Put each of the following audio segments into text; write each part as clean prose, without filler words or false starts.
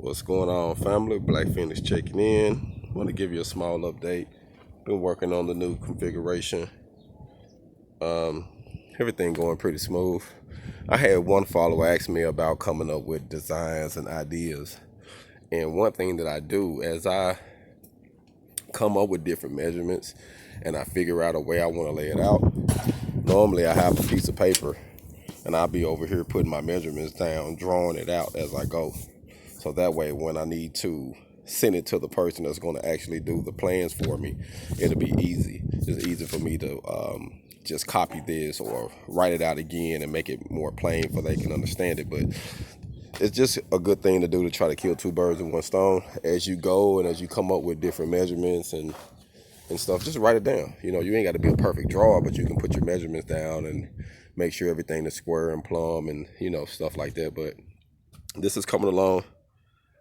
What's going on, family? Black Phoenix checking in. Want to give you a small update. Been working on the new configuration. Everything going pretty smooth. I had one follower ask me about coming up with designs and ideas. And one thing that I do as I come up with different measurements and I figure out a way I want to lay it out, normally I have a piece of paper and I'll be over here putting my measurements down, drawing it out as I go. So that way, when I need to send it to the person that's going to actually do the plans for me, it'll be easy. It's easy for me to just copy this or write it out again and make it more plain so they can understand it. But it's just a good thing to do to try to kill two birds with one stone. As you go and as you come up with different measurements and stuff, just write it down. You know, you ain't got to be a perfect drawer, but you can put your measurements down and make sure everything is square and plumb and, you know, stuff like that. But this is coming along.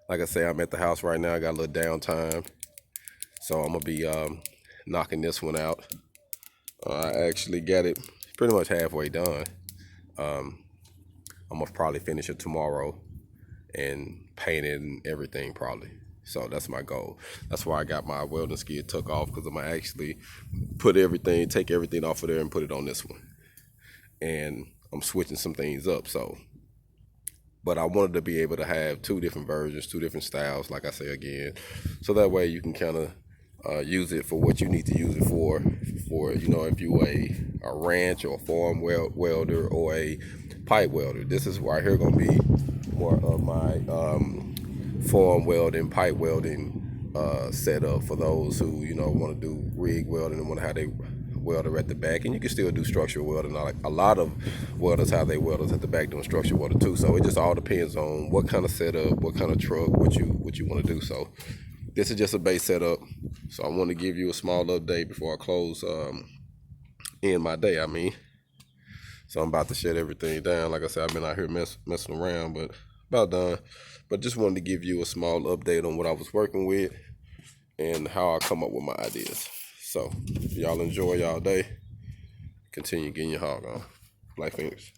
Like I say, I'm at the house right now. I got a little downtime. So I'm going to be knocking this one out. I actually got it pretty much halfway done. I'm going to probably finish it tomorrow and paint it and everything probably. So that's my goal. That's why I got my welding skid took off, because I'm going to actually take everything off of there and put it on this one. And I'm switching some things up, but I wanted to be able to have two different versions, two different styles, like I say again, so that way you can kind of use it for what you need to use it for, you know, if you a wrench or a form welder or a pipe welder. This is right here going to be more of my form welding, pipe welding setup for those who, you know, want to do rig welding and want to have their welder at the back. And you can still do structural welding. Like a lot of welders have their welders at the back doing structural welding too. So it just all depends on what kind of setup, what kind of truck, what you want to do. So this is just a base setup. So I want to give you a small update before I close end my day. So I'm about to shut everything down. Like I said, I've been out here messing around, but about done. But just wanted to give you a small update on what I was working with and how I come up with my ideas. So y'all enjoy y'all day. Continue getting your hog on. Black Phoenix.